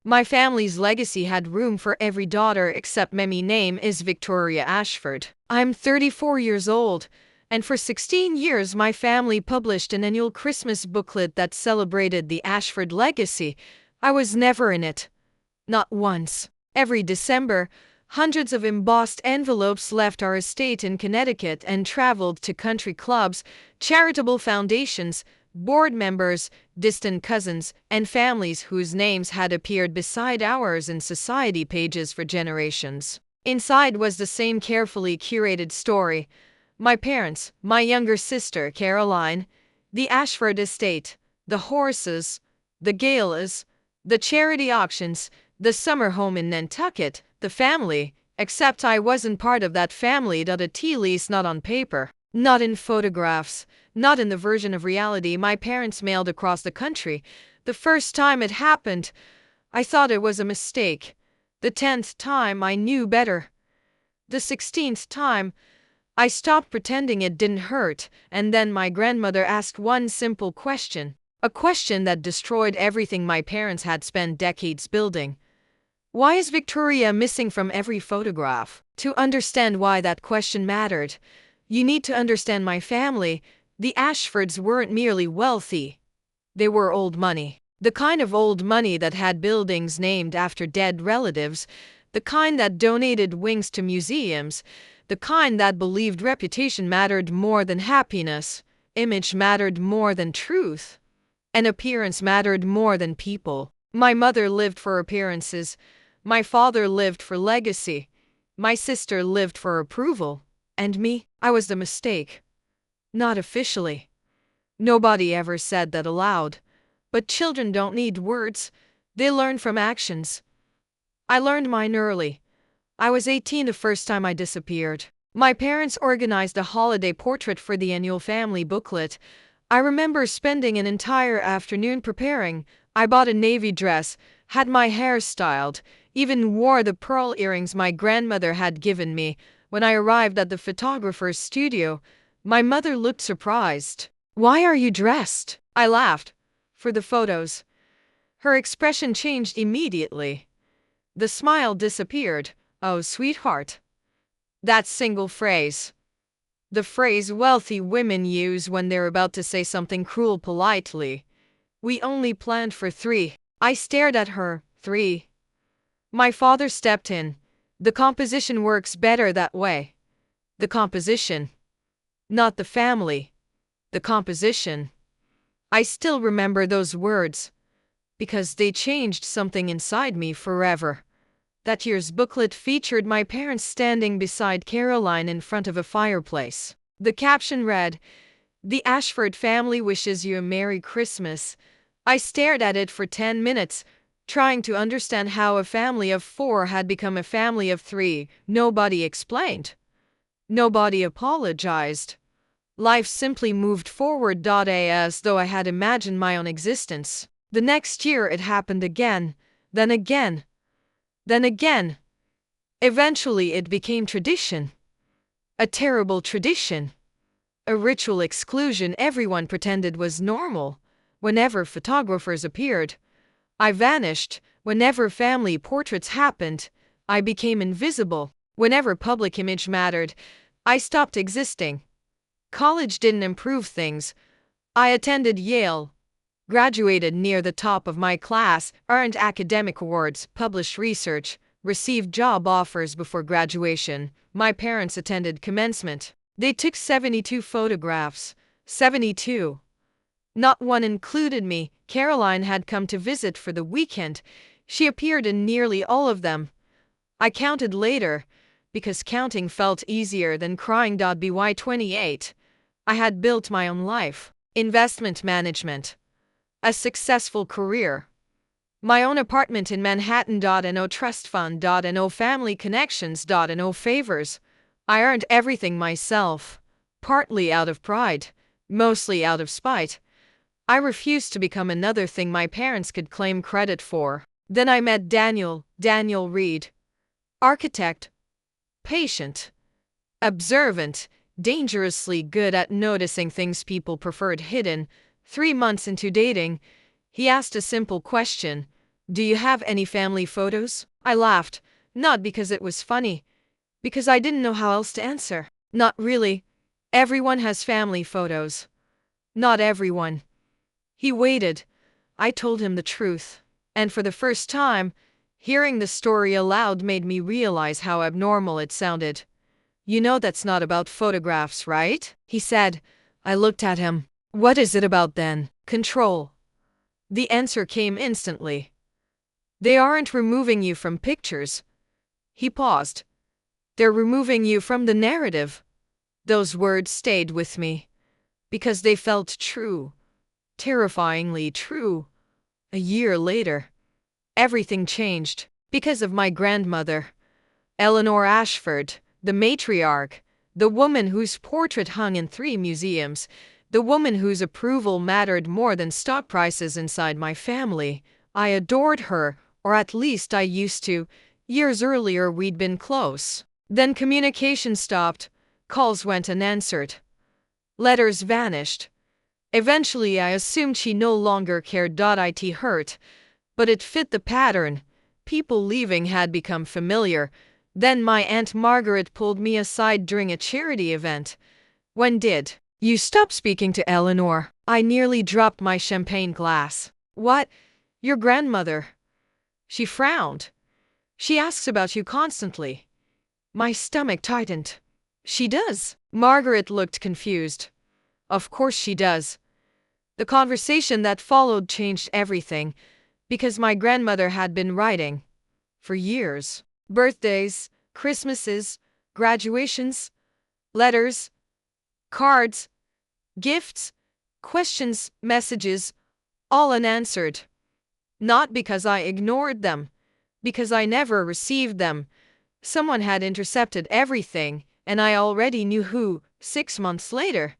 My family's legacy had room for every daughter except my name is Victoria Ashford. I'm 34 years old, and for 16 years my family published an annual Christmas booklet that celebrated the Ashford legacy. I was never in it. Not once. Every December, hundreds of embossed envelopes left our estate in Connecticut and traveled to country clubs, charitable foundations, board members, distant cousins, and families whose names had appeared beside ours in society pages for generations. Inside was the same carefully curated story. My parents, my younger sister Caroline, the Ashford estate, the horses, the galas, the charity auctions, the summer home in Nantucket, the family, except I wasn't part of that family. At least not on paper, not in photographs, not in the version of reality my parents mailed across the country. The first time it happened, I thought it was a mistake. The 10th time I knew better. The 16th time, I stopped pretending it didn't hurt, and then my grandmother asked one simple question, a question that destroyed everything my parents had spent decades building. Why is Victoria missing from every photograph? To understand why that question mattered, you need to understand my family. The Ashfords weren't merely wealthy. They were old money. The kind of old money that had buildings named after dead relatives, the kind that donated wings to museums, the kind that believed reputation mattered more than happiness, image mattered more than truth, and appearance mattered more than people. My mother lived for appearances. My father lived for legacy. My sister lived for approval. And me, I was the mistake. Not officially. Nobody ever said that aloud. But children don't need words. They learn from actions. I learned mine early. I was 18 the first time I disappeared. My parents organized a holiday portrait for the annual family booklet. I remember spending an entire afternoon preparing. I bought a navy dress, had my hair styled, even wore the pearl earrings my grandmother had given me. When I arrived at the photographer's studio, my mother looked surprised. "Why are you dressed?" I laughed. "For the photos." Her expression changed immediately. The smile disappeared. "Oh, sweetheart." That single phrase. The phrase wealthy women use when they're about to say something cruel politely. "We only planned for 3. I stared at her. 3. My father stepped in. "The composition works better that way." The composition. Not the family. The composition. I still remember those words, because they changed something inside me forever. That year's booklet featured my parents standing beside Caroline in front of a fireplace. The caption read, "The Ashford family wishes you a Merry Christmas." I stared at it for 10 minutes, trying to understand how a family of 4 had become a family of 3. Nobody explained. Nobody apologized. Life simply moved forward. As though I had imagined my own existence. The next year it happened again, then again. Then again. Eventually it became tradition. A terrible tradition. A ritual exclusion everyone pretended was normal. Whenever photographers appeared, I vanished. Whenever family portraits happened, I became invisible. Whenever public image mattered, I stopped existing. College didn't improve things. I attended Yale, graduated near the top of my class, earned academic awards, published research, received job offers before graduation. My parents attended commencement. They took 72 photographs. 72. Not one included me. Caroline had come to visit for the weekend. She appeared in nearly all of them. I counted later, because counting felt easier than crying. By 28, I had built my own life. Investment management. A successful career. My own apartment in Manhattan. No trust fund. No family connections. No favors. I earned everything myself. Partly out of pride, mostly out of spite. I refused to become another thing my parents could claim credit for. Then I met Daniel Reed. Architect. Patient. Observant. Dangerously good at noticing things people preferred hidden. 3 months into dating, he asked a simple question. Do you have any family photos? I laughed, not because it was funny, because I didn't know how else to answer. Not really. Everyone has family photos. Not everyone. He waited. I told him the truth. And for the first time, hearing the story aloud made me realize how abnormal it sounded. You know that's not about photographs, right? He said. I looked at him. What is it about then? Control. The answer came instantly. They aren't removing you from pictures. He paused. They're removing you from the narrative. Those words stayed with me. Because they felt true. Terrifyingly true. A year later, everything changed. Because of my grandmother, Eleanor Ashford, the matriarch, the woman whose portrait hung in 3 museums, the woman whose approval mattered more than stock prices inside my family. I adored her, or at least I used to. Years earlier we'd been close. Then communication stopped, calls went unanswered. Letters vanished. Eventually I assumed she no longer cared. It hurt, but it fit the pattern. People leaving had become familiar. Then my Aunt Margaret pulled me aside during a charity event. When did you stop speaking to Eleanor? I nearly dropped my champagne glass. What? Your grandmother? She frowned. She asks about you constantly. My stomach tightened. She does? Margaret looked confused. Of course she does. The conversation that followed changed everything, because my grandmother had been writing. For years. Birthdays, Christmases, graduations, letters, cards, gifts, questions, messages, all unanswered. Not because I ignored them, because I never received them. Someone had intercepted everything, and I already knew who. 6 months later,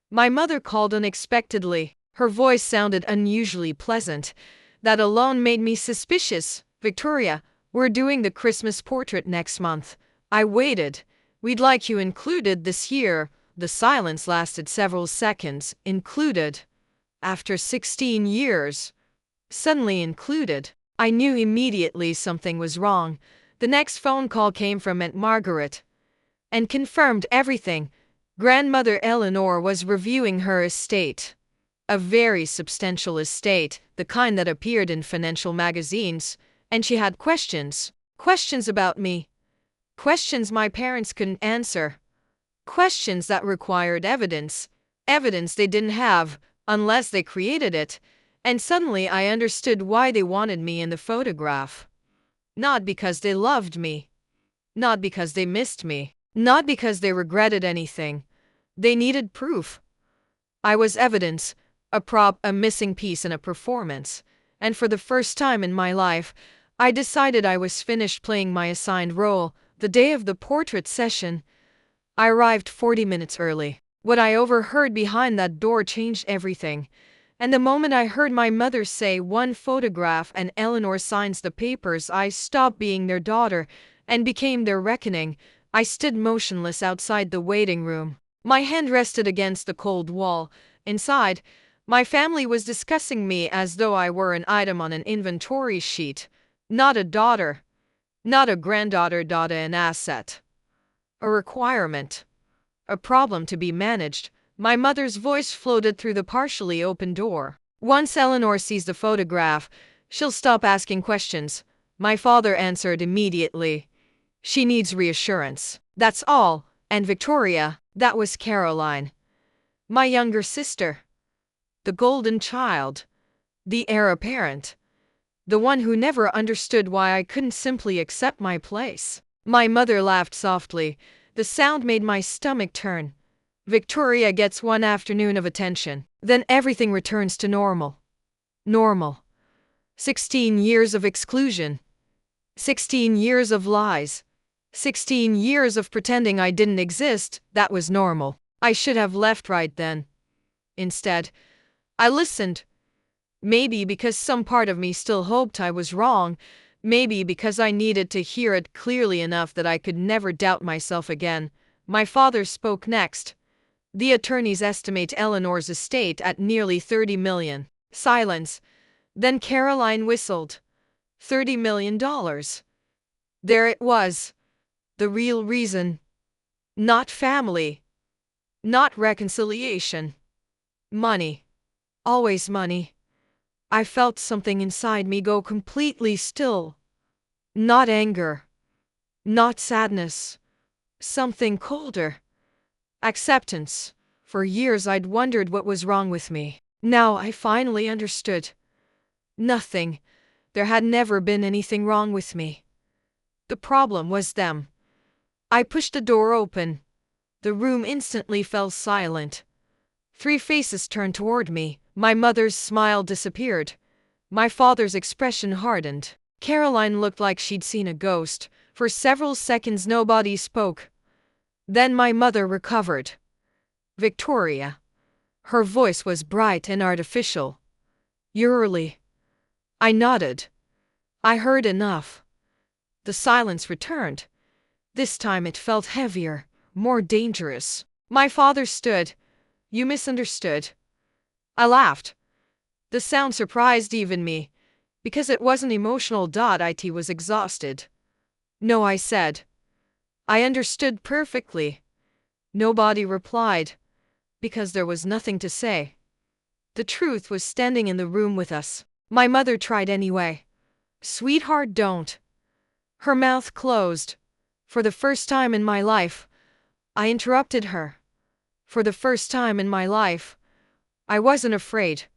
my mother called unexpectedly. Her voice sounded unusually pleasant. That alone made me suspicious. Victoria, we're doing the Christmas portrait next month. I waited. We'd like you included this year. The silence lasted several seconds. Included. After 16 years. Suddenly included. I knew immediately something was wrong. The next phone call came from Aunt Margaret and confirmed everything. Grandmother Eleanor was reviewing her estate. A very substantial estate, the kind that appeared in financial magazines, and she had questions. Questions about me. Questions my parents couldn't answer. Questions that required evidence. Evidence they didn't have, unless they created it. And suddenly I understood why they wanted me in the photograph. Not because they loved me. Not because they missed me. Not because they regretted anything. They needed proof. I was evidence, a prop, a missing piece in a performance. And for the first time in my life, I decided I was finished playing my assigned role. The day of the portrait session, I arrived 40 minutes early. What I overheard behind that door changed everything. And the moment I heard my mother say 1 photograph and Eleanor signs the papers, I stopped being their daughter and became their reckoning. I stood motionless outside the waiting room. My hand rested against the cold wall. Inside, my family was discussing me as though I were an item on an inventory sheet. Not a daughter. Not a granddaughter. An asset. A requirement. A problem to be managed. My mother's voice floated through the partially open door. Once Eleanor sees the photograph, she'll stop asking questions. My father answered immediately. She needs reassurance. That's all. And Victoria, that was Caroline. My younger sister. The golden child. The heir apparent. The one who never understood why I couldn't simply accept my place. My mother laughed softly. The sound made my stomach turn. Victoria gets 1 afternoon of attention. Then everything returns to normal. Normal. 16 years of exclusion. 16 years of lies. 16 years of pretending I didn't exist. That was normal. I should have left right then. Instead, I listened. Maybe because some part of me still hoped I was wrong. Maybe because I needed to hear it clearly enough that I could never doubt myself again. My father spoke next. The attorneys estimate Eleanor's estate at nearly 30 million. Silence. Then Caroline whistled. $30 million. There it was. The real reason. Not family. Not reconciliation. Money. Always money. I felt something inside me go completely still. Not anger. Not sadness. Something colder. Acceptance. For years I'd wondered what was wrong with me. Now I finally understood. Nothing. There had never been anything wrong with me. The problem was them. I pushed the door open. The room instantly fell silent. 3 faces turned toward me. My mother's smile disappeared. My father's expression hardened. Caroline looked like she'd seen a ghost. For several seconds nobody spoke. Then my mother recovered. Victoria. Her voice was bright and artificial. "You're early." I nodded. I heard enough. The silence returned. This time it felt heavier, more dangerous. My father stood. "You misunderstood." I laughed. The sound surprised even me, because it wasn't emotional. It was exhausted. "No," I said. "I understood perfectly." Nobody replied, because there was nothing to say. The truth was standing in the room with us. My mother tried anyway. "Sweetheart, don't." Her mouth closed. For the first time in my life, I interrupted her. For the first time in my life, I wasn't afraid.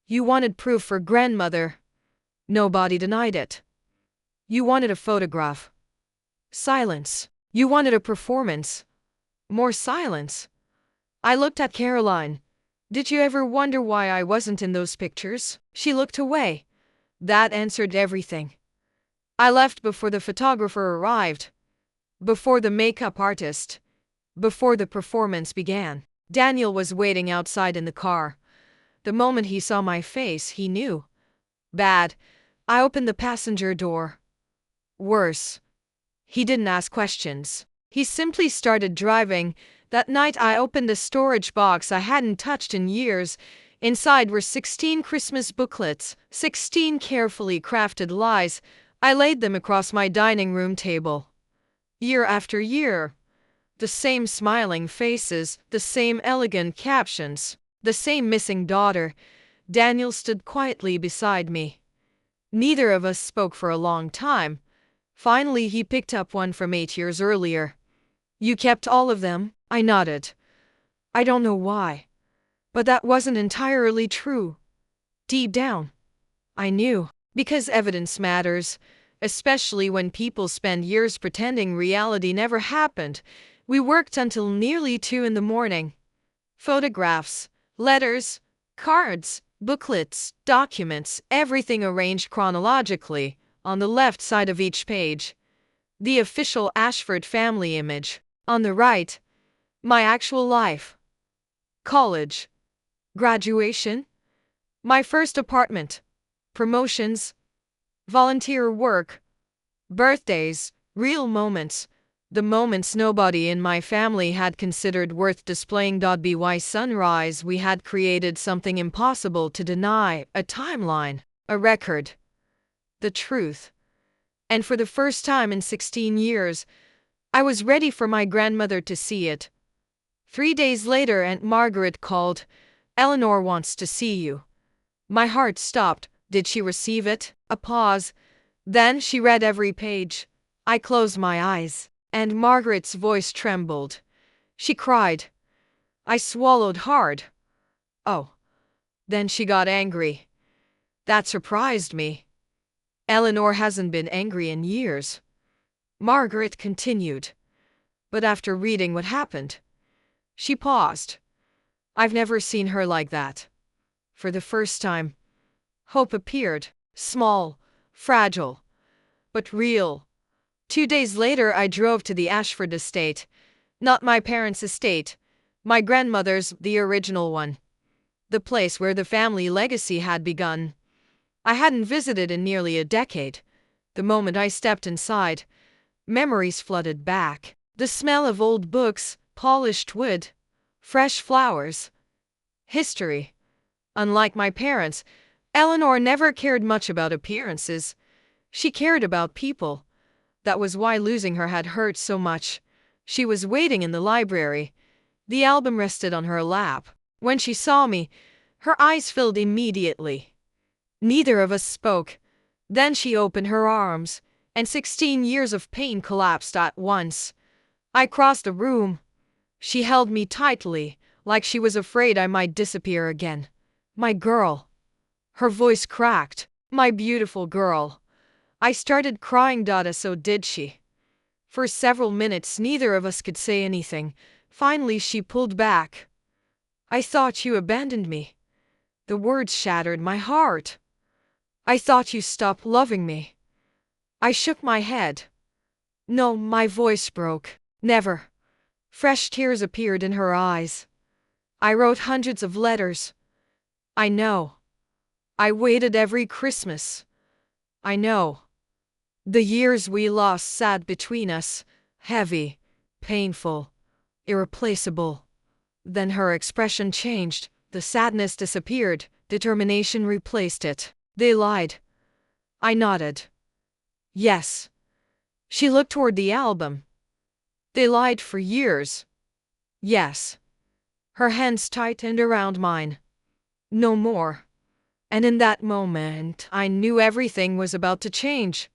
"You wanted proof for grandmother." Nobody denied it. "You wanted a photograph." Silence. "You wanted a performance." More silence. I looked at Caroline. "Did you ever wonder why I wasn't in those pictures?" She looked away. That answered everything. I left before the photographer arrived. Before the makeup artist. Before the performance began. Daniel was waiting outside in the car. The moment he saw my face, he knew. Bad. I opened the passenger door. Worse. He didn't ask questions. He simply started driving. That night I opened a storage box I hadn't touched in years. Inside were 16 Christmas booklets, 16 carefully crafted lies. I laid them across my dining room table. Year after year. The same smiling faces, the same elegant captions, the same missing daughter. Daniel stood quietly beside me. Neither of us spoke for a long time. Finally he picked up one from 8 years earlier. "You kept all of them?" I nodded. I don't know why. But that wasn't entirely true. Deep down, I knew. Because evidence matters, especially when people spend years pretending reality never happened. We worked until nearly 2 in the morning. Photographs, letters, cards, booklets, documents, everything arranged chronologically, on the left side of each page. The official Ashford family image. On the right, my actual life. College. Graduation. My first apartment. Promotions. Volunteer work. Birthdays. Real moments. The moments nobody in my family had considered worth displaying. By sunrise we had created something impossible to deny, a timeline, a record. The truth. And for the first time in 16 years, I was ready for my grandmother to see it. 3 days later Aunt Margaret called. "Eleanor wants to see you." My heart stopped. Did she receive it? A pause. Then she read every page. I closed my eyes, and Margaret's voice trembled. She cried. I swallowed hard. Oh. Then she got angry. That surprised me. Eleanor hasn't been angry in years. Margaret continued. But after reading what happened, she paused. I've never seen her like that. For the first time, hope appeared, small, fragile, but real. 2 days later I drove to the Ashford estate. Not my parents' estate, my grandmother's, the original one. The place where the family legacy had begun. I hadn't visited in nearly a decade. The moment I stepped inside, memories flooded back. The smell of old books, polished wood, fresh flowers. History. Unlike my parents, Eleanor never cared much about appearances. She cared about people. That was why losing her had hurt so much. She was waiting in the library. The album rested on her lap. When she saw me, her eyes filled immediately. Neither of us spoke. Then she opened her arms, and 16 years of pain collapsed at once. I crossed the room. She held me tightly, like she was afraid I might disappear again. My girl. Her voice cracked. My beautiful girl. I started crying, so did she. For several minutes neither of us could say anything. Finally she pulled back. I thought you abandoned me. The words shattered my heart. I thought you stopped loving me. I shook my head. No, my voice broke. Never. Fresh tears appeared in her eyes. I wrote hundreds of letters. I know. I waited every Christmas. I know. The years we lost sat between us, heavy, painful, irreplaceable. Then her expression changed, the sadness disappeared, determination replaced it. They lied. I nodded. Yes. She looked toward the album. They lied for years. Yes. Her hands tightened around mine. No more. And in that moment, I knew everything was about to change.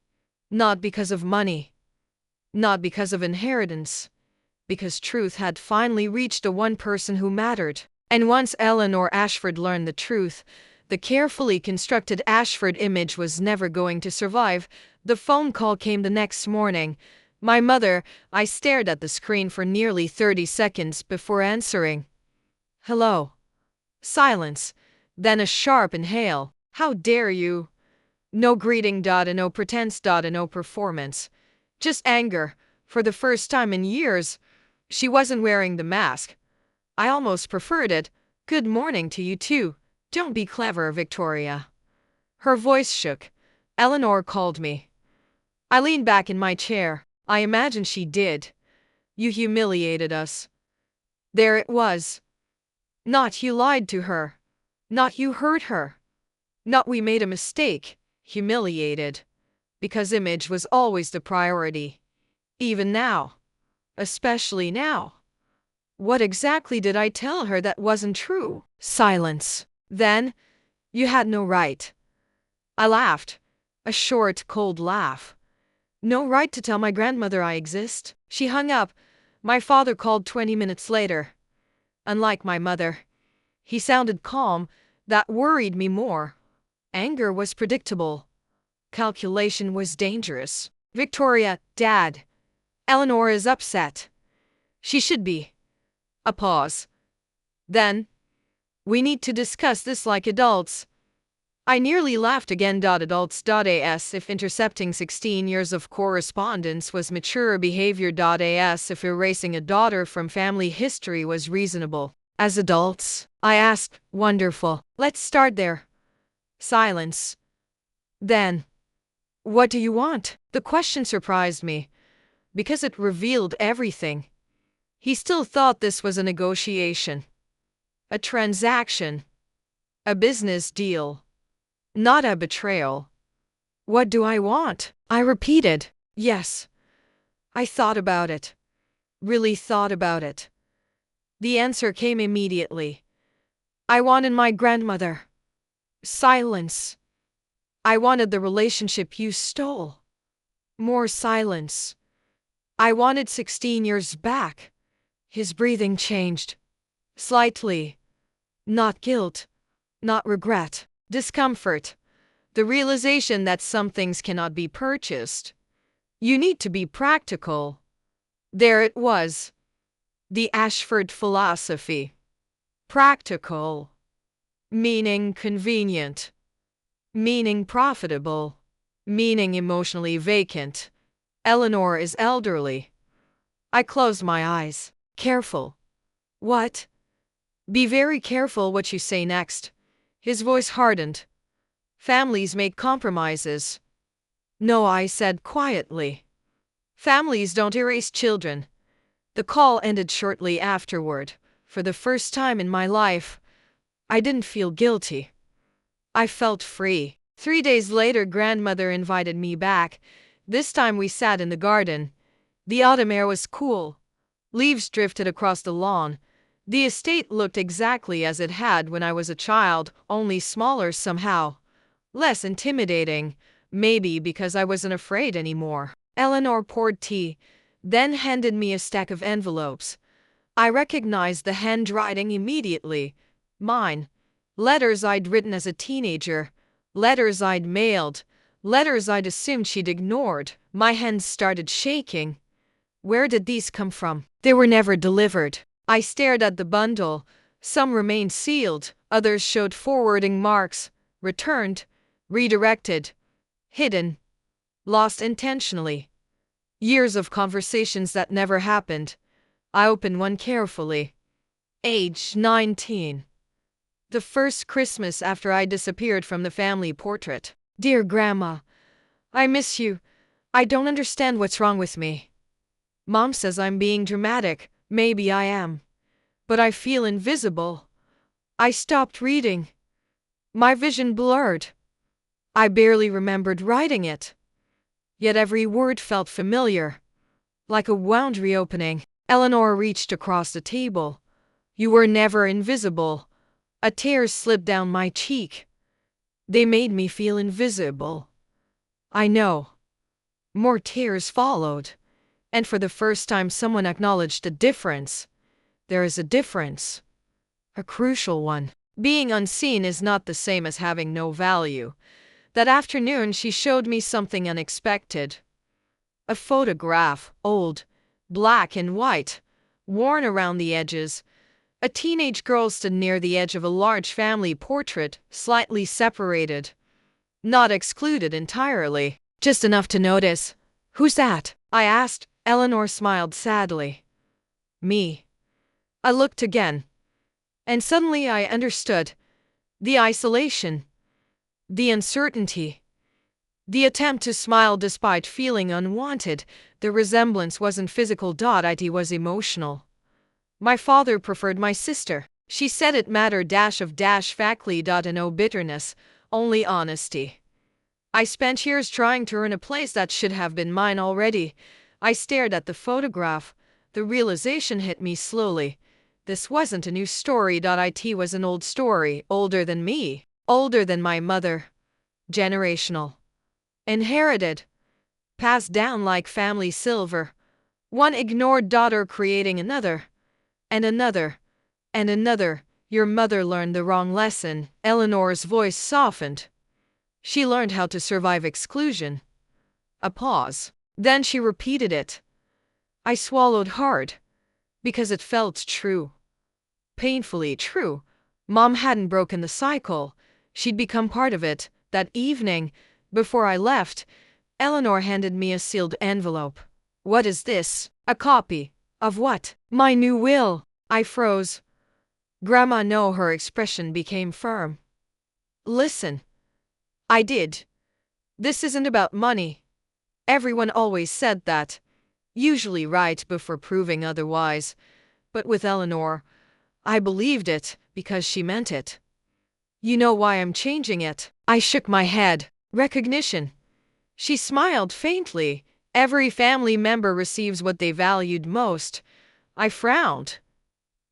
Not because of money. Not because of inheritance. Because truth had finally reached the one person who mattered. And once Eleanor Ashford learned the truth, the carefully constructed Ashford image was never going to survive. The phone call came the next morning. My mother. I stared at the screen for nearly 30 seconds before answering. Hello. Silence. Then a sharp inhale. How dare you? No greeting, and no pretense, and no performance. Just anger. For the first time in years. She wasn't wearing the mask. I almost preferred it. Good morning to you too. Don't be clever, Victoria. Her voice shook. Eleanor called me. I leaned back in my chair. I imagine she did. You humiliated us. There it was. Not you lied to her. Not you hurt her. Not we made a mistake. Humiliated. Because image was always the priority. Even now. Especially now. What exactly did I tell her that wasn't true? Silence. Then, you had no right. I laughed. A short, cold laugh. No right to tell my grandmother I exist. She hung up. My father called 20 minutes later. Unlike my mother. He sounded calm. That worried me more. Anger was predictable. Calculation was dangerous. Victoria, Dad. Eleanor is upset. She should be. A pause. Then, we need to discuss this like adults. I nearly laughed again. Adults.as if intercepting 16 years of correspondence was mature behavior. As if erasing a daughter from family history was reasonable. As adults, I asked, wonderful. Let's start there. Silence. Then, what do you want? The question surprised me, because it revealed everything. He still thought this was a negotiation. A transaction. A business deal. Not a betrayal. What do I want? I repeated. Yes. I thought about it. Really thought about it. The answer came immediately. I wanted my grandmother. Silence. I wanted the relationship you stole. More silence. I wanted 16 years back. His breathing changed. Slightly. Not guilt. Not regret. Discomfort. The realization that some things cannot be purchased. You need to be practical. There it was. The Ashford philosophy. Practical. Meaning convenient. Meaning profitable. Meaning emotionally vacant. Eleanor is elderly. I closed my eyes. Careful. What? Be very careful what you say next. His voice hardened. Families make compromises. No, I said quietly. Families don't erase children. The call ended shortly afterward. For the first time in my life, I didn't feel guilty. I felt free. 3 days later, grandmother invited me back. This time we sat in the garden. The autumn air was cool. Leaves drifted across the lawn. The estate looked exactly as it had when I was a child, only smaller somehow. Less intimidating, maybe because I wasn't afraid anymore. Eleanor poured tea, then handed me a stack of envelopes. I recognized the handwriting immediately. Mine. Letters I'd written as a teenager. Letters I'd mailed. Letters I'd assumed she'd ignored. My hands started shaking. Where did these come from? They were never delivered. I stared at the bundle. Some remained sealed, others showed forwarding marks. Returned, redirected, hidden, lost intentionally. Years of conversations that never happened. I opened one carefully. Age 19. The first Christmas after I disappeared from the family portrait. Dear Grandma, I miss you. I don't understand what's wrong with me. Mom says I'm being dramatic. Maybe I am. But I feel invisible. I stopped reading. My vision blurred. I barely remembered writing it. Yet every word felt familiar. Like a wound reopening. Eleanor reached across the table. You were never invisible. A tear slipped down my cheek. They made me feel invisible. I know. More tears followed. And for the first time someone acknowledged a difference. There is a difference. A crucial one. Being unseen is not the same as having no value. That afternoon she showed me something unexpected. A photograph, old, black and white, worn around the edges. A teenage girl stood near the edge of a large family portrait, slightly separated. Not excluded entirely, just enough to notice. Who's that? I asked. Eleanor smiled sadly. Me. I looked again. And suddenly I understood. The isolation. The uncertainty. The attempt to smile despite feeling unwanted. The resemblance wasn't physical. It was emotional. My father preferred my sister. She said it mattered factly. No bitterness, only honesty. I spent years trying to earn a place that should have been mine already. I stared at the photograph. The realization hit me slowly. This wasn't a new story. It was an old story, older than me, older than my mother. Generational. Inherited. Passed down like family silver. One ignored daughter creating another. And another. And another. Your mother learned the wrong lesson. Eleanor's voice softened. She learned how to survive exclusion. A pause. Then she repeated it. I swallowed hard. Because it felt true. Painfully true. Mom hadn't broken the cycle. She'd become part of it. That evening, before I left, Eleanor handed me a sealed envelope. What is this? A copy. Of what? My new will. I froze. Grandma, no, her expression became firm. Listen. I did. This isn't about money. Everyone always said that. Usually right before proving otherwise. But with Eleanor, I believed it because she meant it. You know why I'm changing it? I shook my head. Recognition. She smiled faintly. Every family member receives what they valued most. I frowned.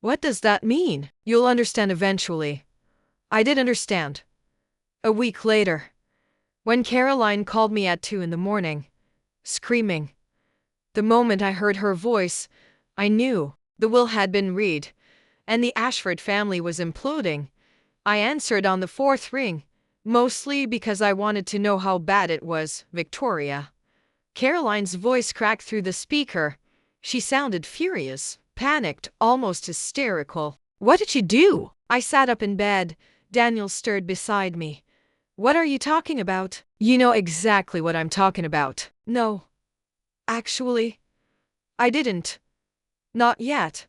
What does that mean? You'll understand eventually. I did understand. A week later, when Caroline called me at 2 a.m, screaming. The moment I heard her voice, I knew the will had been read, and the Ashford family was imploding. I answered on the 4th ring, mostly because I wanted to know how bad it was. Victoria. Caroline's voice cracked through the speaker. She sounded furious, panicked, almost hysterical. What did you do? I sat up in bed. Daniel stirred beside me. What are you talking about? You know exactly what I'm talking about. No. Actually, I didn't. Not yet.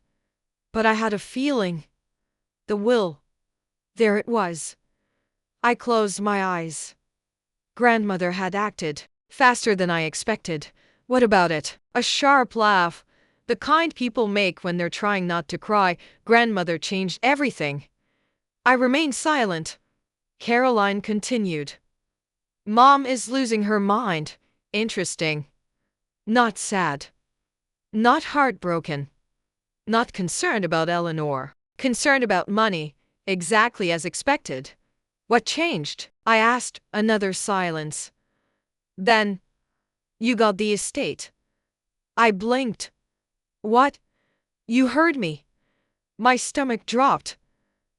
But I had a feeling. The will. There it was. I closed my eyes. Grandmother had acted faster than I expected. What about it? A sharp laugh. The kind people make when they're trying not to cry. Grandmother changed everything. I remained silent. Caroline continued. Mom is losing her mind. Interesting. Not sad. Not heartbroken. Not concerned about Eleanor. Concerned about money. Exactly as expected. What changed? I asked. Another silence. Then, you got the estate. I blinked. What? You heard me. My stomach dropped.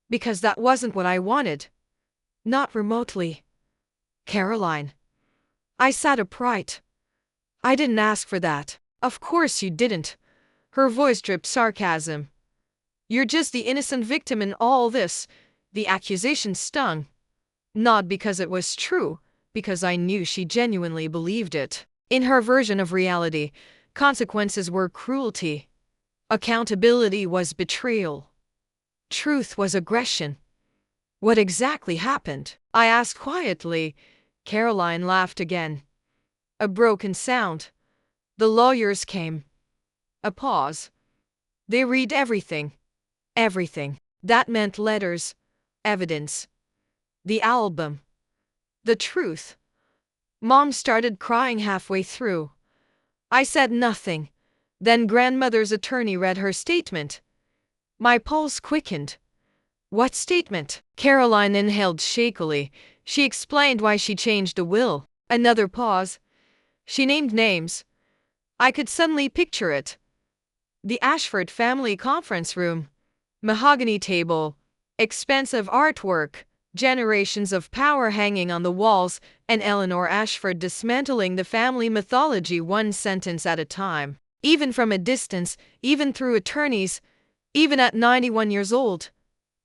Because that wasn't what I wanted. Not remotely. Caroline. I sat upright. I didn't ask for that. Of course you didn't. Her voice dripped sarcasm. You're just the innocent victim in all this. The accusation stung. Not because it was true, because I knew she genuinely believed it. In her version of reality, consequences were cruelty. Accountability was betrayal. Truth was aggression. What exactly happened? I asked quietly. Caroline laughed again. A broken sound. The lawyers came. A pause. They read everything. Everything. That meant letters, evidence, the album, the truth. Mom started crying halfway through. I said nothing. Then grandmother's attorney read her statement. My pulse quickened. What statement? Caroline inhaled shakily. She explained why she changed the will. Another pause. She named names. I could suddenly picture it. The Ashford family conference room. Mahogany table. Expensive artwork. Generations of power hanging on the walls, and Eleanor Ashford dismantling the family mythology one sentence at a time. Even from a distance, even through attorneys, even at 91 years old.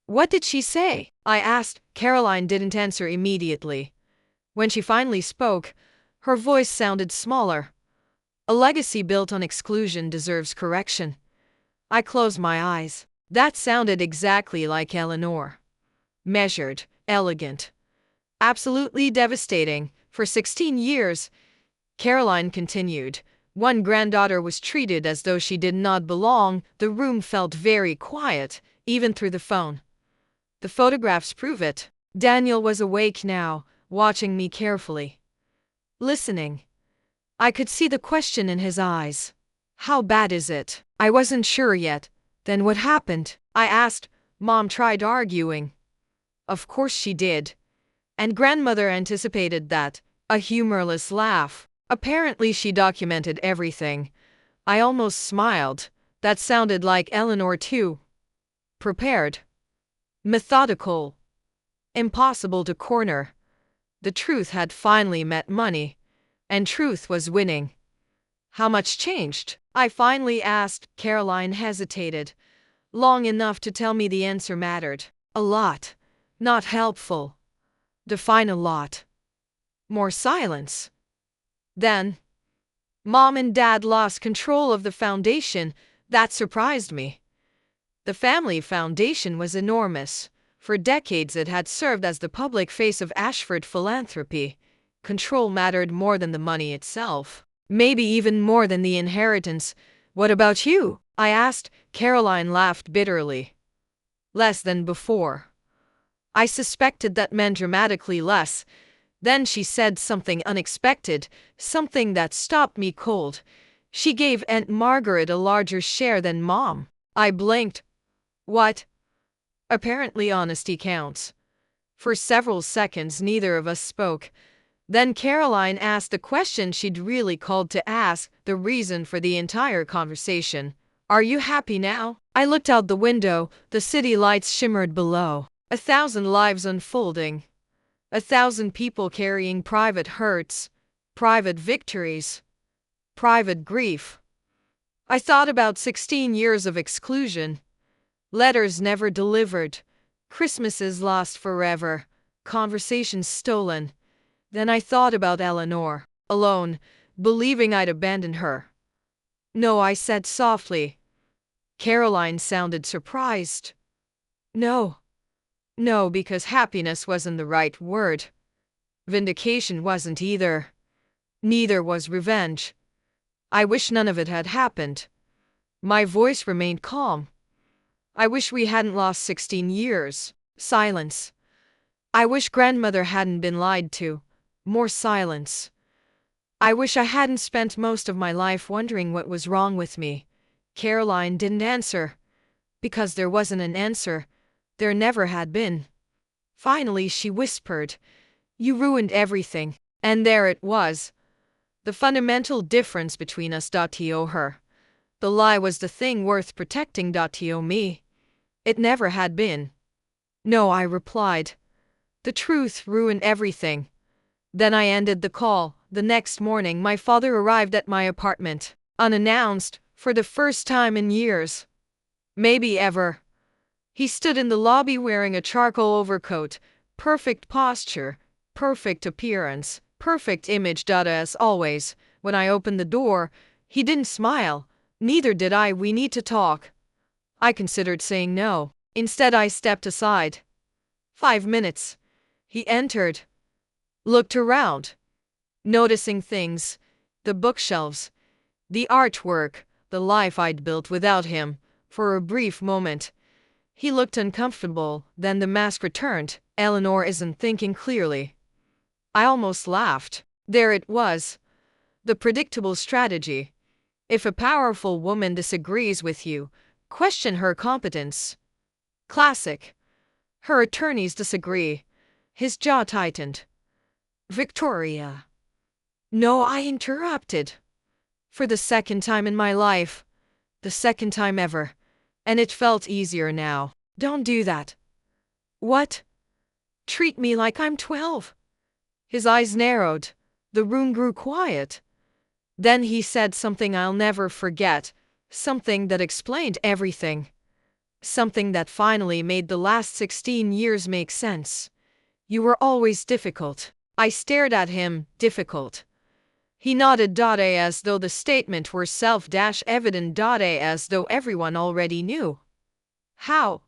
What did she say? I asked. Caroline didn't answer immediately. When she finally spoke, her voice sounded smaller. A legacy built on exclusion deserves correction. I closed my eyes. That sounded exactly like Eleanor. Measured, elegant, absolutely devastating. For 16 years, Caroline continued, one granddaughter was treated as though she did not belong. The room felt very quiet, even through the phone. The photographs prove it. Daniel was awake now, watching me carefully. Listening. I could see the question in his eyes. How bad is it? I wasn't sure yet. Then what happened? I asked. Mom tried arguing. Of course she did. And grandmother anticipated that. A humorless laugh. Apparently she documented everything. I almost smiled. That sounded like Eleanor too. Prepared. Methodical. Impossible to corner. The truth had finally met money. And truth was winning. How much changed? I finally asked. Caroline hesitated. Long enough to tell me the answer mattered. A lot. Not helpful. Define a lot. More silence. Then, Mom and Dad lost control of the foundation. That surprised me. The family foundation was enormous. For decades it had served as the public face of Ashford philanthropy. Control mattered more than the money itself. Maybe even more than the inheritance. What about you? I asked. Caroline laughed bitterly. Less than before. I suspected that meant dramatically less. Then she said something unexpected, something that stopped me cold. She gave Aunt Margaret a larger share than Mom. I blinked. What? Apparently honesty counts. For several seconds neither of us spoke. Then Caroline asked the question she'd really called to ask, the reason for the entire conversation. Are you happy now? I looked out the window. The city lights shimmered below. 1,000 lives unfolding. 1,000 people carrying private hurts, private victories, private grief. I thought about 16 years of exclusion. Letters never delivered. Christmases lost forever. Conversations stolen. Then I thought about Eleanor. Alone, believing I'd abandoned her. No, I said softly. Caroline sounded surprised. No. No, because happiness wasn't the right word. Vindication wasn't either. Neither was revenge. I wish none of it had happened. My voice remained calm. I wish we hadn't lost 16 years. Silence. I wish grandmother hadn't been lied to. more silence. I wish I hadn't spent most of my life wondering what was wrong with me. Caroline didn't answer. Because there wasn't an answer. There never had been. Finally, she whispered, "You ruined everything." And there it was. The fundamental difference between us. To her. The lie was the thing worth protecting. To me. It never had been. No, I replied. The truth ruined everything. Then I ended the call. The next morning, my father arrived at my apartment, unannounced, for the first time in years. Maybe ever. He stood in the lobby wearing a charcoal overcoat, perfect posture, perfect appearance, perfect image. As always, when I opened the door, he didn't smile. Neither did I. "We need to talk." I considered saying no. Instead, I stepped aside. 5 minutes. He entered. Looked around. Noticing things. The bookshelves. The artwork. The life I'd built without him. For a brief moment. He looked uncomfortable, then the mask returned. "Eleanor isn't thinking clearly." I almost laughed. There it was. The predictable strategy. If a powerful woman disagrees with you, question her competence. Classic. Her attorneys disagree. His jaw tightened. "Victoria." "No," I interrupted. For the second time in my life. The second time ever. And it felt easier now. "Don't do that." "What?" "Treat me like I'm 12. His eyes narrowed. The room grew quiet. Then he said something I'll never forget. Something that explained everything. Something that finally made the last 16 years make sense. "You were always difficult." I stared at him. Difficult. He nodded. As though the statement were self-evident. As though everyone already knew. "How?"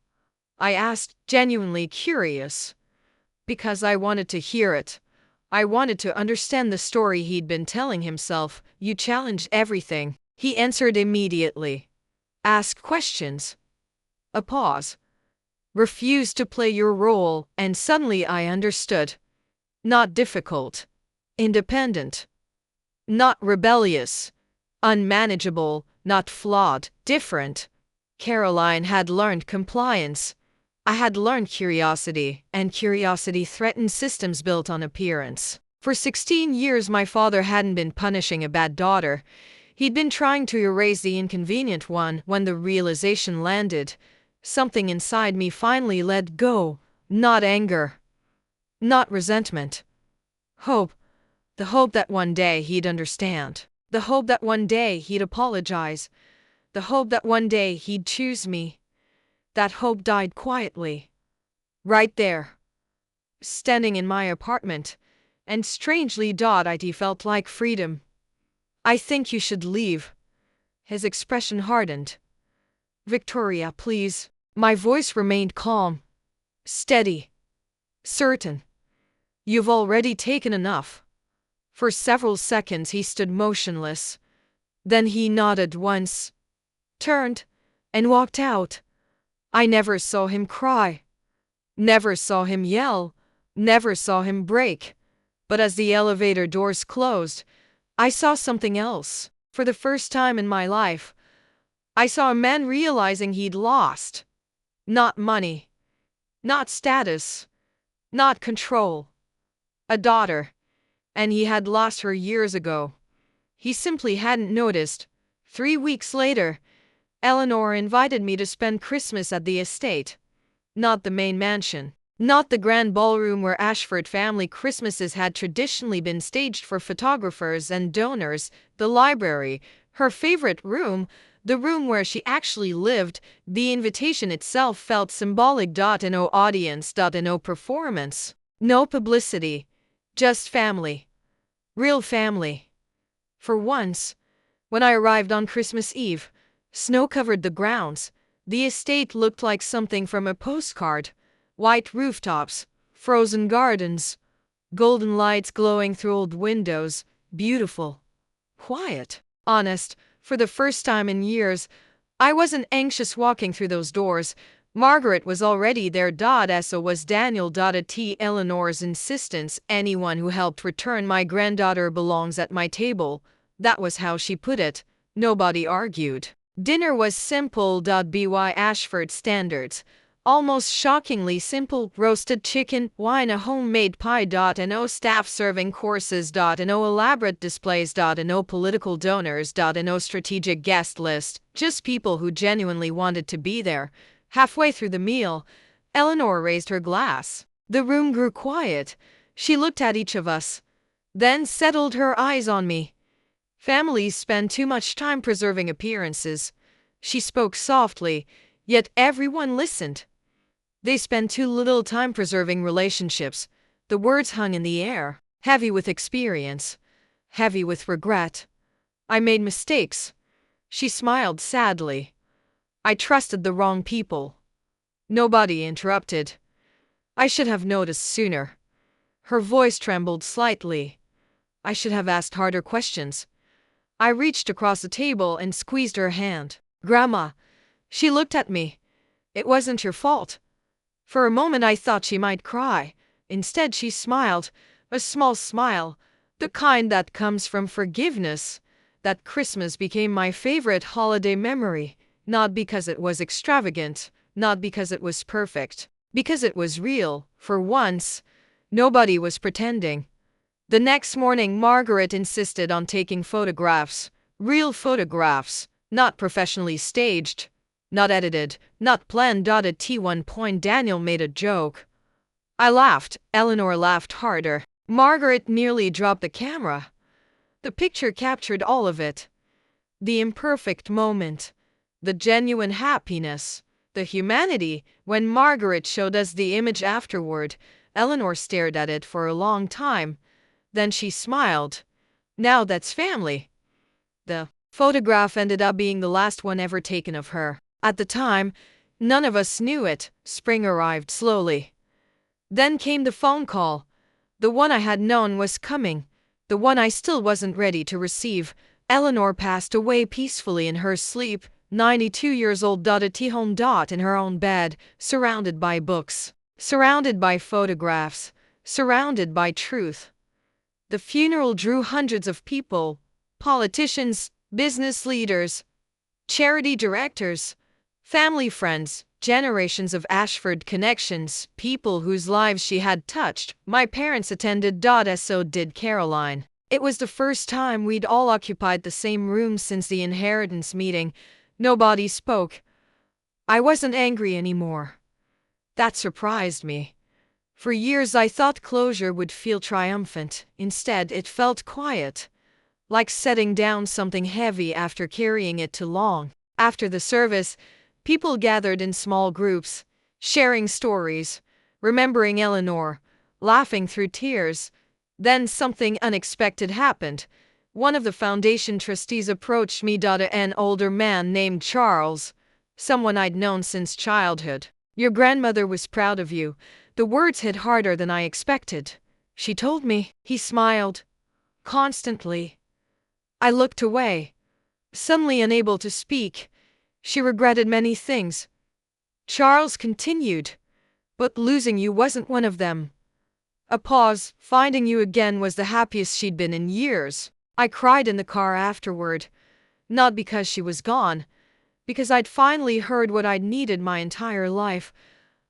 I asked, genuinely curious. Because I wanted to hear it. I wanted to understand the story he'd been telling himself. "You challenged everything." He answered immediately. "Ask questions." A pause. "Refused to play your role," and suddenly I understood. Not difficult. Independent. Not rebellious. Unmanageable. Not flawed. Different. Caroline had learned compliance. I had learned curiosity, and curiosity threatened systems built on appearance. For 16 years my father hadn't been punishing a bad daughter. He'd been trying to erase the inconvenient one. When the realization landed, something inside me finally let go. Not anger. Not resentment. Hope. The hope that one day he'd understand. The hope that one day he'd apologize. The hope that one day he'd choose me. That hope died quietly. Right there. Standing in my apartment. And strangely, it felt like freedom. "I think you should leave." His expression hardened. "Victoria, please." My voice remained calm. Steady. Certain. "You've already taken enough." For several seconds he stood motionless. Then he nodded once, turned, and walked out. I never saw him cry. Never saw him yell. Never saw him break. But as the elevator doors closed, I saw something else. For the first time in my life, I saw a man realizing he'd lost. Not money. Not status. Not control. A daughter. And he had lost her years ago. He simply hadn't noticed. 3 weeks later, Eleanor invited me to spend Christmas at the estate. Not the main mansion. Not the grand ballroom where Ashford family Christmases had traditionally been staged for photographers and donors. The library, her favorite room, the room where she actually lived. The invitation itself felt symbolic. No audience. No performance. No publicity. Just family. Real family. For once, when I arrived on Christmas Eve, snow covered the grounds. The estate looked like something from a postcard. White rooftops, frozen gardens, golden lights glowing through old windows. Beautiful. Quiet. Honest. For the first time in years, I wasn't anxious walking through those doors. Margaret was already there. So was Daniel. T. Eleanor's insistence, anyone who helped return my granddaughter belongs at my table. That was how she put it. Nobody argued. Dinner was simple. By Ashford standards. Almost shockingly simple: roasted chicken, wine, a homemade pie. No staff serving courses. No elaborate displays. No political donors. No strategic guest list. Just people who genuinely wanted to be there. Halfway through the meal, Eleanor raised her glass. The room grew quiet. She looked at each of us, then settled her eyes on me. Families spend too much time preserving appearances. She spoke softly, yet everyone listened. They spend too little time preserving relationships. The words hung in the air, heavy with experience, heavy with regret. I made mistakes. She smiled sadly. I trusted the wrong people. Nobody interrupted. I should have noticed sooner. Her voice trembled slightly. I should have asked harder questions. I reached across the table and squeezed her hand. Grandma. She looked at me. It wasn't your fault. For a moment I thought she might cry. Instead she smiled, a small smile, the kind that comes from forgiveness. That Christmas became my favorite holiday memory, not because it was extravagant, not because it was perfect, because it was real. For once, nobody was pretending. The next morning Margaret insisted on taking photographs, real photographs, not professionally staged, not edited, not planned. At one point Daniel made a joke. I laughed. Eleanor laughed harder. Margaret nearly dropped the camera. The picture captured all of it. The imperfect moment, the genuine happiness, the humanity. When Margaret showed us the image afterward, Eleanor stared at it for a long time. Then she smiled. Now that's family. The photograph ended up being the last one ever taken of her. At the time, none of us knew it. Spring arrived slowly. Then came the phone call. The one I had known was coming. The one I still wasn't ready to receive. Eleanor passed away peacefully in her sleep, 92 years old. At home. In her own bed, surrounded by books, surrounded by photographs, surrounded by truth. The funeral drew hundreds of people: politicians, business leaders, charity directors, family friends, generations of Ashford connections, people whose lives she had touched. My parents attended. So did Caroline. It was the first time we'd all occupied the same room since the inheritance meeting. Nobody spoke. I wasn't angry anymore. That surprised me. For years I thought closure would feel triumphant. Instead, it felt quiet, like setting down something heavy after carrying it too long. After the service, people gathered in small groups, sharing stories, remembering Eleanor, laughing through tears. Then something unexpected happened. One of the foundation trustees approached me. An older man named Charles, someone I'd known since childhood. Your grandmother was proud of you. The words hit harder than I expected. She told me. He smiled. Constantly. I looked away, suddenly unable to speak. She regretted many things. Charles continued. But losing you wasn't one of them. A pause. Finding you again was the happiest she'd been in years. I cried in the car afterward. Not because she was gone, because I'd finally heard what I'd needed my entire life.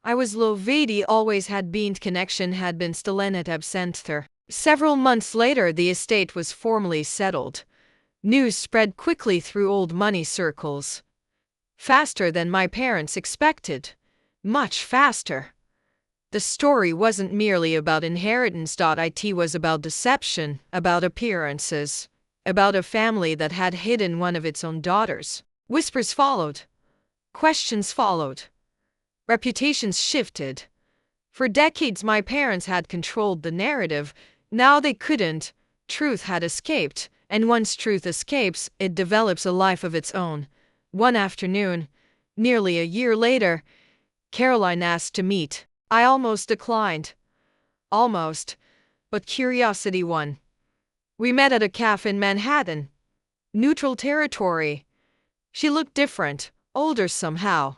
I was Lovedi always had been. Connection had been Stelenet absenther. Several months later the estate was formally settled. News spread quickly through old money circles. Faster than my parents expected. Much faster. The story wasn't merely about inheritance. It was about deception, about appearances, about a family that had hidden one of its own daughters. Whispers followed. Questions followed. Reputations shifted. For decades my parents had controlled the narrative. Now they couldn't. Truth had escaped, and once truth escapes, it develops a life of its own. One afternoon, nearly a year later, Caroline asked to meet. I almost declined. Almost. But curiosity won. We met at a cafe in Manhattan. Neutral territory. She looked different, older somehow.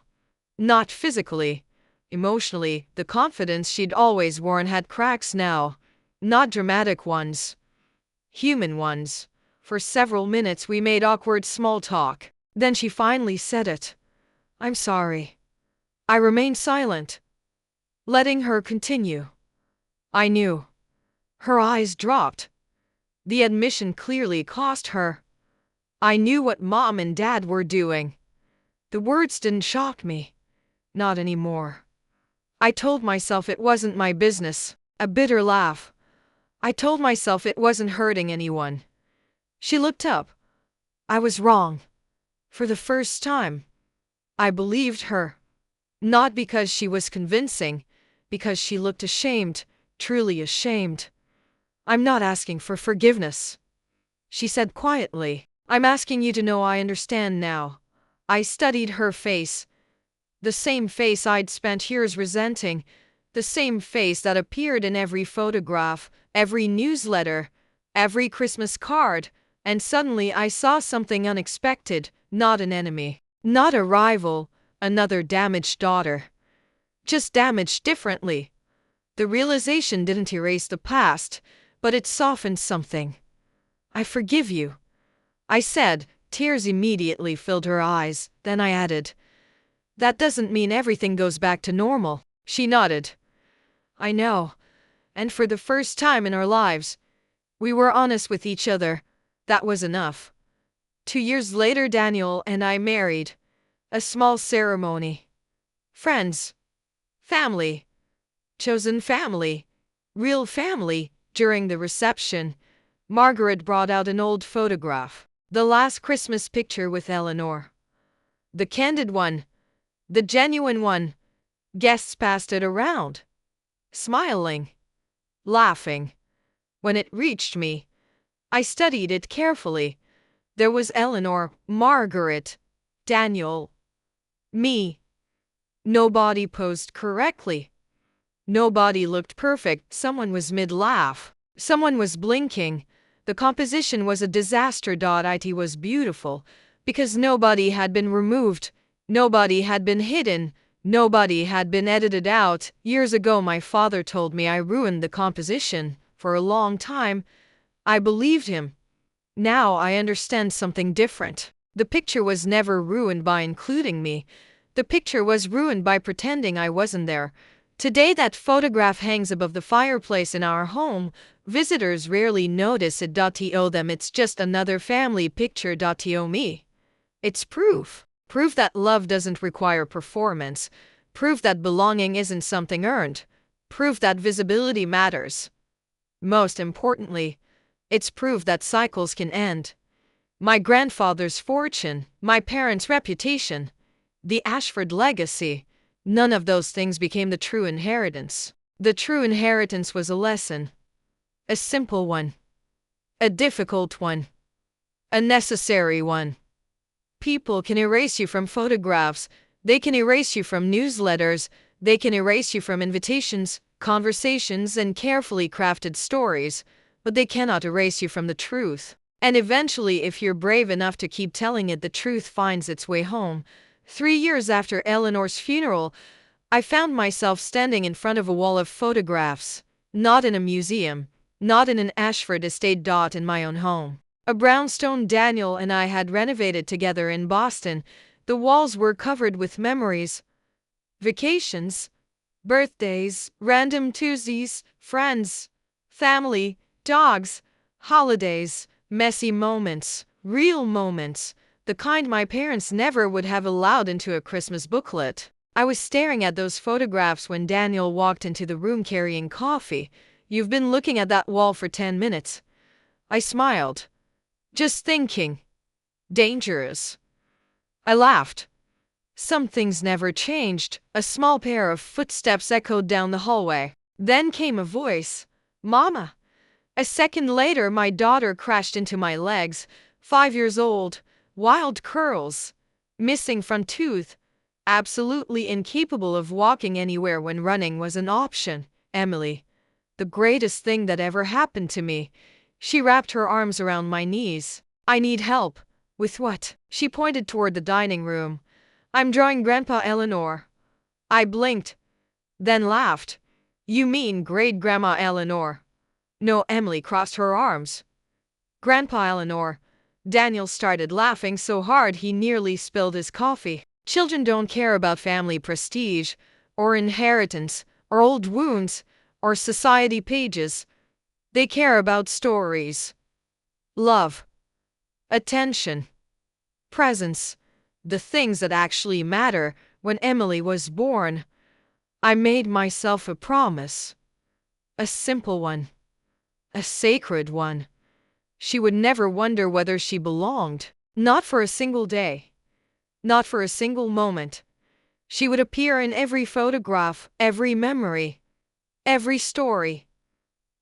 Not physically. Emotionally, the confidence she'd always worn had cracks now. Not dramatic ones. Human ones. For several minutes we made awkward small talk. Then she finally said it. "I'm sorry." I remained silent, letting her continue. I knew. Her eyes dropped. The admission clearly cost her. I knew what Mom and Dad were doing. The words didn't shock me. Not anymore. I told myself it wasn't my business. A bitter laugh. I told myself it wasn't hurting anyone. She looked up. I was wrong. For the first time. I believed her. Not because she was convincing, because she looked ashamed, truly ashamed. "I'm not asking for forgiveness," she said quietly. "I'm asking you to know I understand now." I studied her face. The same face I'd spent years resenting. The same face that appeared in every photograph, every newsletter, every Christmas card. And suddenly I saw something unexpected, not an enemy, not a rival, another damaged daughter. Just damaged differently. The realization didn't erase the past, but it softened something. "I forgive you," I said. Tears immediately filled her eyes. Then I added, "That doesn't mean everything goes back to normal." She nodded. "I know." And for the first time in our lives, we were honest with each other. That was enough. 2 years later, Daniel and I married. A small ceremony. Friends. Family. Chosen family. Real family. During the reception, Margaret brought out an old photograph. The last Christmas picture with Eleanor. The candid one. The genuine one. Guests passed it around. Smiling. Laughing. When it reached me, I studied it carefully. There was Eleanor, Margaret, Daniel, me. Nobody posed correctly. Nobody looked perfect. Someone was mid-laugh. Someone was blinking. The composition was a disaster. It was beautiful because nobody had been removed. Nobody had been hidden. Nobody had been edited out. Years ago my father told me I ruined the composition. For a long time, I believed him. Now I understand something different. The picture was never ruined by including me. The picture was ruined by pretending I wasn't there. Today that photograph hangs above the fireplace in our home. Visitors rarely notice it. To them it's just another family picture. To me, it's proof. Proof that love doesn't require performance. Proof that belonging isn't something earned. Proof that visibility matters. Most importantly, it's proof that cycles can end. My grandfather's fortune, my parents' reputation, the Ashford legacy, none of those things became the true inheritance. The true inheritance was a lesson. A simple one. A difficult one. A necessary one. People can erase you from photographs. They can erase you from newsletters. They can erase you from invitations, conversations, and carefully crafted stories. But they cannot erase you from the truth. And eventually, if you're brave enough to keep telling it, the truth finds its way home. 3 years after Eleanor's funeral, I found myself standing in front of a wall of photographs. Not in a museum. Not in an Ashford estate. In my own home. A brownstone Daniel and I had renovated together in Boston. The walls were covered with memories. Vacations. Birthdays. Random Tuesdays. Friends. Family. Dogs. Holidays. Messy moments. Real moments. The kind my parents never would have allowed into a Christmas booklet. I was staring at those photographs when Daniel walked into the room carrying coffee. "You've been looking at that wall for 10 minutes. I smiled. "Just thinking." "Dangerous." I laughed. Some things never changed. A small pair of footsteps echoed down the hallway. Then came a voice. "Mama." A second later, my daughter crashed into my legs. 5 years old. Wild curls. Missing front tooth. Absolutely incapable of walking anywhere when running was an option. "Emily. The greatest thing that ever happened to me." She wrapped her arms around my knees. "I need help." "With what?" She pointed toward the dining room. I'm drawing Grandpa Eleanor. I blinked, then laughed. You mean great-grandma Eleanor? No, Emily crossed her arms. Grandpa Eleanor. Daniel started laughing so hard he nearly spilled his coffee. Children don't care about family prestige, or inheritance, or old wounds, or society pages. They care about stories. Love. Attention. Presence. The things that actually matter. When Emily was born, I made myself a promise. A simple one. A sacred one. She would never wonder whether she belonged. Not for a single day. Not for a single moment. She would appear in every photograph, every memory, every story.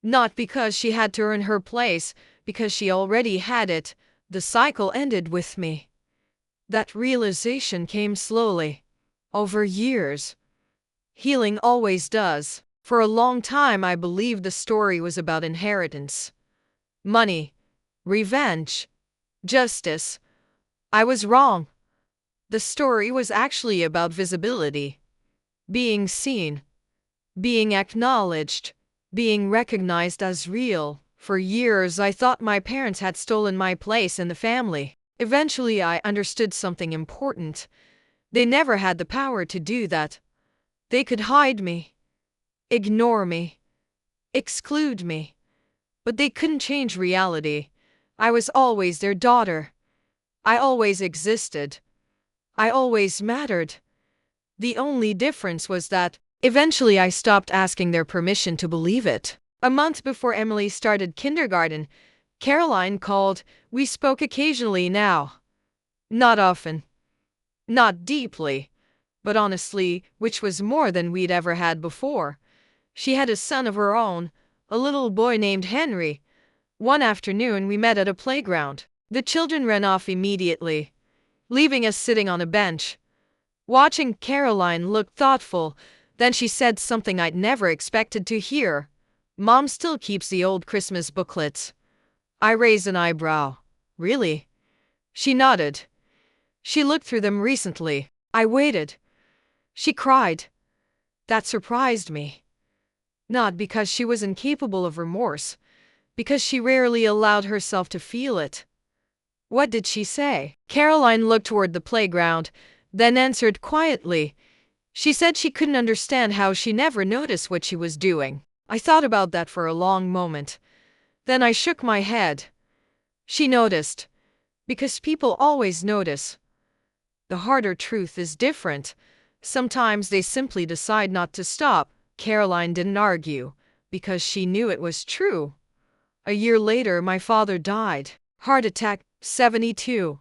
Not because she had to earn her place, because she already had it. The cycle ended with me. That realization came slowly, over years. Healing always does. For a long time I believed the story was about inheritance. Money. Revenge. Justice. I was wrong. The story was actually about visibility. Being seen. Being acknowledged. Being recognized as real. For years I thought my parents had stolen my place in the family. Eventually I understood something important. They never had the power to do that. They could hide me, ignore me, exclude me, but they couldn't change reality. I was always their daughter. I always existed. I always mattered. The only difference was that eventually I stopped asking their permission to believe it. A month before Emily started kindergarten, Caroline called. We spoke occasionally now. Not often. Not deeply. But honestly, which was more than we'd ever had before. She had a son of her own, a little boy named Henry. One afternoon we met at a playground. The children ran off immediately, leaving us sitting on a bench. Watching Caroline look thoughtful, then she said something I'd never expected to hear. Mom still keeps the old Christmas booklets. I raised an eyebrow. Really? She nodded. She looked through them recently. I waited. She cried. That surprised me. Not because she was incapable of remorse, because she rarely allowed herself to feel it. What did she say? Caroline looked toward the playground, then answered quietly. She said she couldn't understand how she never noticed what she was doing. I thought about that for a long moment. Then I shook my head. She noticed. Because people always notice. The harder truth is different. Sometimes they simply decide not to stop. Caroline didn't argue, because she knew it was true. A year later, my father died. Heart attack, 72.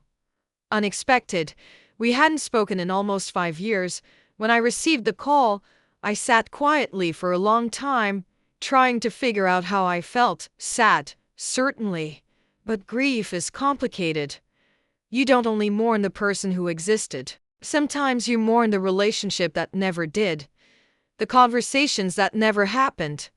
Unexpected. We hadn't spoken in almost 5 years. When I received the call, I sat quietly for a long time, trying to figure out how I felt. Sad, certainly. But grief is complicated. You don't only mourn the person who existed. Sometimes you mourn the relationship that never did. The conversations that never happened.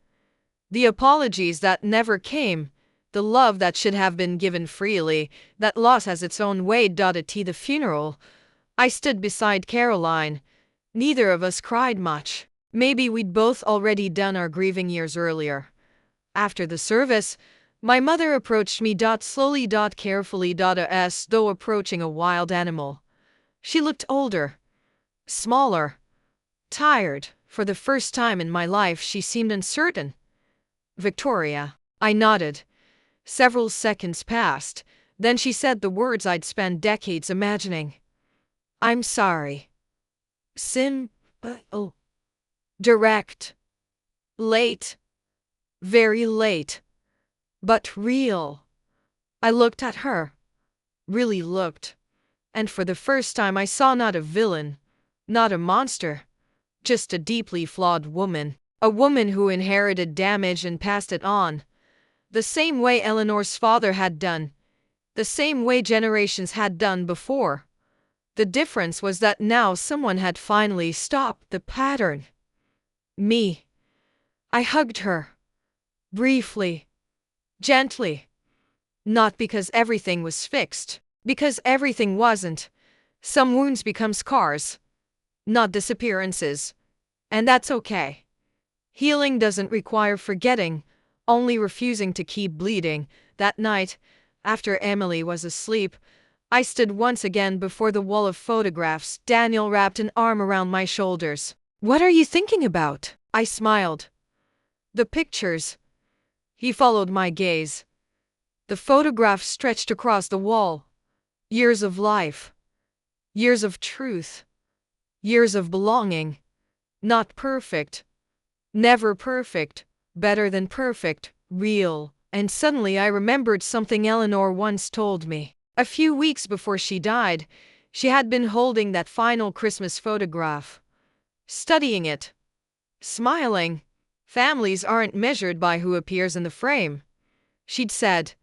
The apologies that never came. The love that should have been given freely. That loss has its own way. At the funeral, I stood beside Caroline. Neither of us cried much. Maybe we'd both already done our grieving years earlier. After the service, my mother approached me. Slowly, carefully, as though approaching a wild animal. She looked older, smaller, tired. For the first time in my life, she seemed uncertain. Victoria. I nodded. Several seconds passed. Then she said the words I'd spent decades imagining. I'm sorry. Direct. Late. Very late. But real. I looked at her. Really looked. And for the first time I saw not a villain, not a monster, just a deeply flawed woman. A woman who inherited damage and passed it on. The same way Eleanor's father had done. The same way generations had done before. The difference was that now someone had finally stopped the pattern. Me. I hugged her. Briefly. Gently. Not because everything was fixed. Because everything wasn't. Some wounds become scars, not disappearances. And that's okay. Healing doesn't require forgetting, only refusing to keep bleeding. That night, after Emily was asleep, I stood once again before the wall of photographs. Daniel wrapped an arm around my shoulders. "What are you thinking about?" I smiled. "The pictures." He followed my gaze. The photographs stretched across the wall. Years of life. Years of truth. Years of belonging. Not perfect. Never perfect. Better than perfect. Real. And suddenly I remembered something Eleanor once told me. A few weeks before she died, she had been holding that final Christmas photograph, studying it, smiling. Families aren't measured by who appears in the frame, she'd said.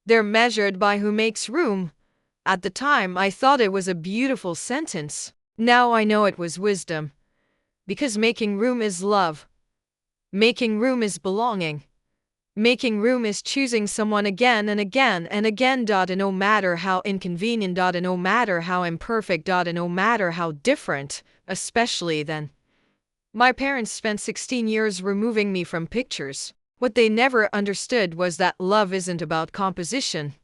They're measured by who makes room. At the time, I thought it was a beautiful sentence. Now I know it was wisdom. Because making room is love. Making room is belonging. Making room is choosing someone again and again and again. And no matter how inconvenient, and no matter how imperfect, and no matter how different, especially then. My parents spent 16 years removing me from pictures. What they never understood was that love isn't about composition.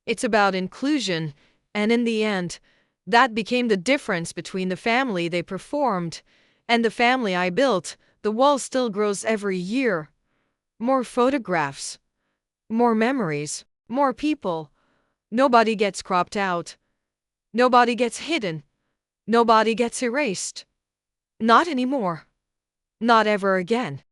It's about inclusion, and in the end, that became the difference between the family they performed and the family I built. The wall still grows every year. More photographs, more memories, more people. Nobody gets cropped out. Nobody gets hidden. Nobody gets erased. Not anymore. Not ever again.